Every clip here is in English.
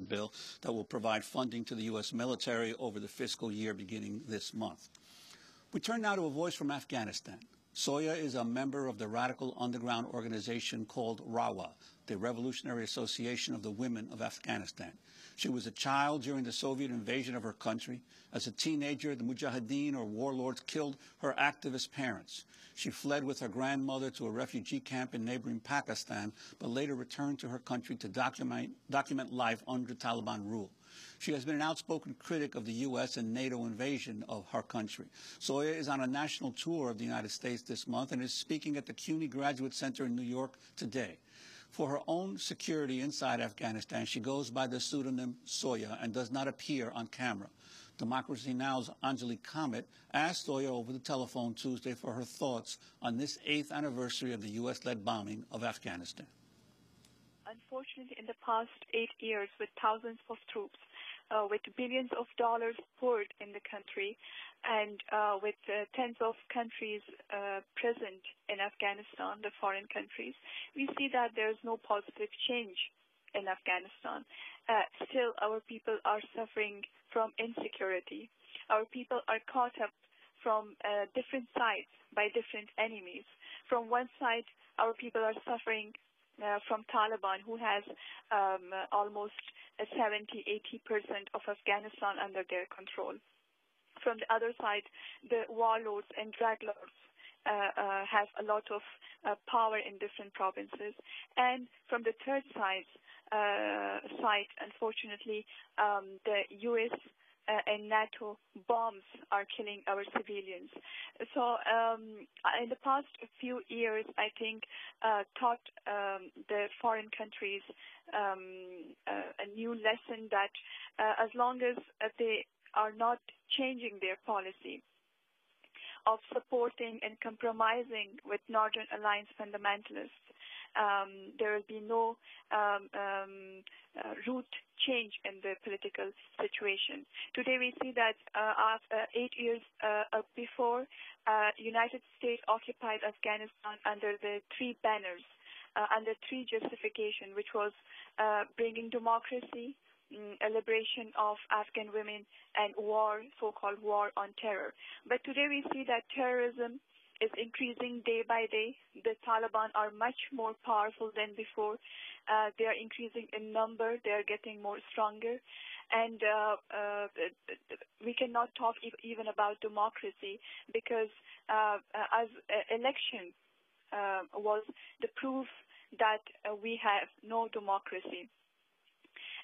bill that will provide funding to the U.S. military over the fiscal year beginning this month. We turn now to a voice from Afghanistan. Zoya is a member of the radical underground organization called Rawa, the Revolutionary Association of the Women of Afghanistan. She was a child during the Soviet invasion of her country. As a teenager, the Mujahideen, or warlords, killed her activist parents. She fled with her grandmother to a refugee camp in neighboring Pakistan, but later returned to her country to document life under Taliban rule. She has been an outspoken critic of the US and NATO invasion of her country. Zoya is on a national tour of the United States this month and is speaking at the CUNY Graduate Center in New York today. For her own security inside Afghanistan, she goes by the pseudonym Zoya and does not appear on camera. Democracy Now!'s Anjali Kamat asked Zoya over the telephone Tuesday for her thoughts on this 8th anniversary of the U.S.-led bombing of Afghanistan. Unfortunately, in the past 8 years, with thousands of troops, with billions of dollars poured in the country, and with tens of countries present in Afghanistan, the foreign countries, we see that there is no positive change in Afghanistan. Still, our people are suffering from insecurity. Our people are caught up from different sides by different enemies. From one side, our people are suffering from Taliban, who has almost 70–80% of Afghanistan under their control. From the other side, the warlords and drag lords have a lot of power in different provinces. And from the third side, unfortunately, the US and NATO bombs are killing our civilians. So in the past few years, I think, taught the foreign countries a new lesson that as long as they are not changing their policy of supporting and compromising with Northern Alliance fundamentalists, there will be no root change in the political situation. Today we see that after 8 years before, United States occupied Afghanistan under the three banners, under three justifications, which was bringing democracy, a liberation of Afghan women, and war, so-called war on terror. But today we see that terrorism is increasing day by day. The Taliban are much more powerful than before. They are increasing in number. They are getting more stronger. And we cannot talk even about democracy because as election was the proof that we have no democracy.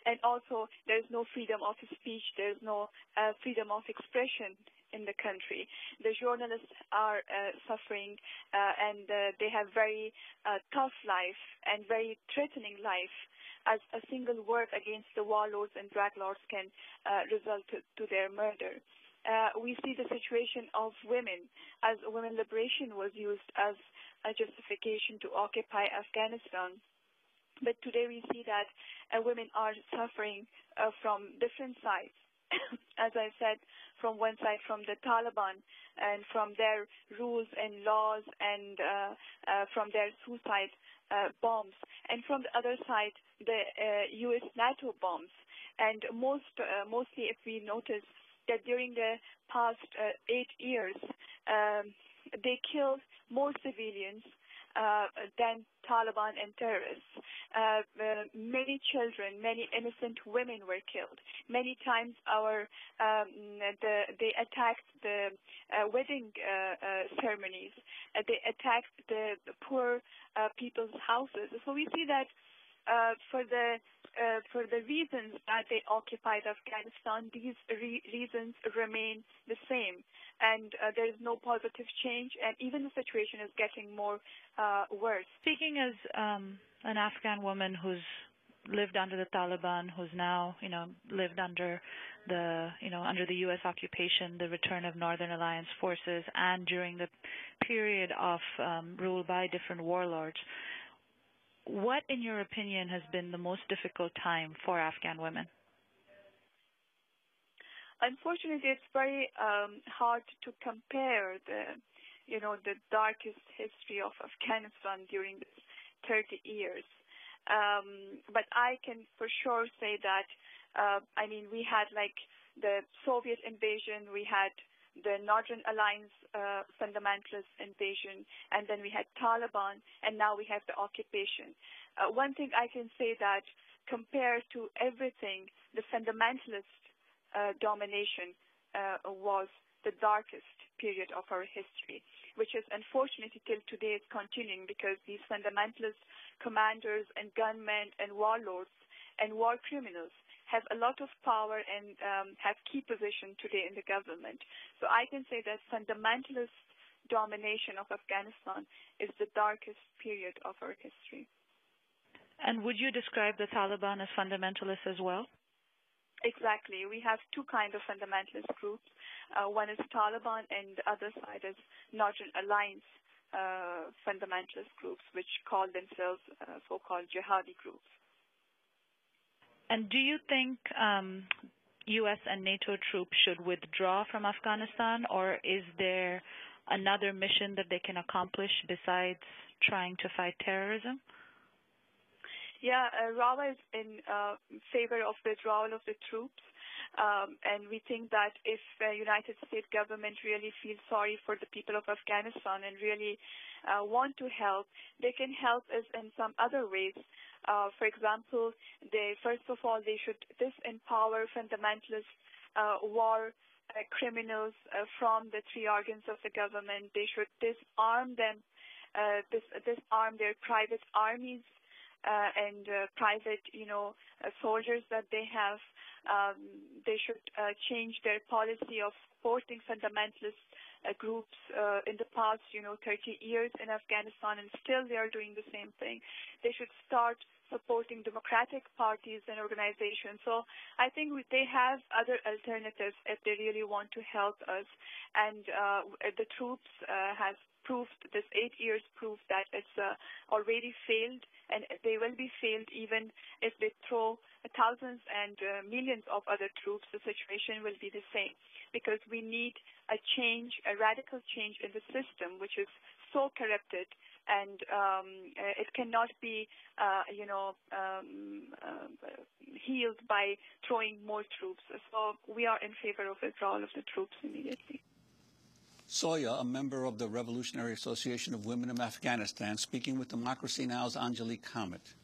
And also, there's no freedom of speech. There's no freedom of expression in the country. The journalists are suffering, and they have very tough life and very threatening life, as a single word against the warlords and drag lords can result to their murder. We see the situation of women, as women liberation was used as a justification to occupy Afghanistan. But today we see that women are suffering from different sides. As I said, from one side, from the Taliban and from their rules and laws, and from their suicide bombs, and from the other side, the US NATO bombs. And mostly, if we notice that during the past 8 years, they killed more civilians than Taliban and terrorists. Many children, many innocent women were killed. Many times they attacked the wedding ceremonies. They attacked the poor people's houses. So we see that for the reasons that they occupied Afghanistan, these reasons remain the same, and there is no positive change, and even the situation is getting more worse. Speaking as an Afghan woman who's lived under the Taliban, who's now, lived under the U.S. occupation, the return of Northern Alliance forces, and during the period of rule by different warlords, what, in your opinion, has been the most difficult time for Afghan women? Unfortunately, it's very hard to compare the darkest history of Afghanistan during this 30 years. But I can for sure say that, we had like the Soviet invasion, we had the Northern Alliance fundamentalist invasion, and then we had Taliban, and now we have the occupation. One thing I can say that compared to everything, the fundamentalist domination was the darkest period of our history, which is unfortunately till today is continuing because these fundamentalist commanders and gunmen and warlords and war criminals have a lot of power and have key position today in the government. So I can say that fundamentalist domination of Afghanistan is the darkest period of our history. And would you describe the Taliban as fundamentalist as well? Exactly. We have two kinds of fundamentalist groups. One is Taliban, and the other side is Northern Alliance fundamentalist groups, which call themselves so-called jihadi groups. And do you think US and NATO troops should withdraw from Afghanistan, or is there another mission that they can accomplish besides trying to fight terrorism? Yeah, Rawa is in favor of withdrawal of the troops, and we think that if the United States government really feels sorry for the people of Afghanistan and really want to help, they can help us in some other ways. For example, first of all, they should disempower fundamentalist war criminals from the three organs of the government. They should disarm them, disarm their private armies and private, soldiers that they have. They should change their policy of supporting fundamentalist groups in the past, 30 years in Afghanistan, and still they are doing the same thing. They should start supporting democratic parties and organizations. So I think they have other alternatives if they really want to help us. And the troops has proved, this 8 years proved that it's already failed, and they will be failed even if they throw thousands and millions of other troops. The situation will be the same, because we need a change, a radical change in the system, which is so corrupted, and it cannot be, healed by throwing more troops. So we are in favor of withdrawal of the troops immediately. Zoya, a member of the Revolutionary Association of Women of Afghanistan, speaking with Democracy Now!'s Angelique Hammett.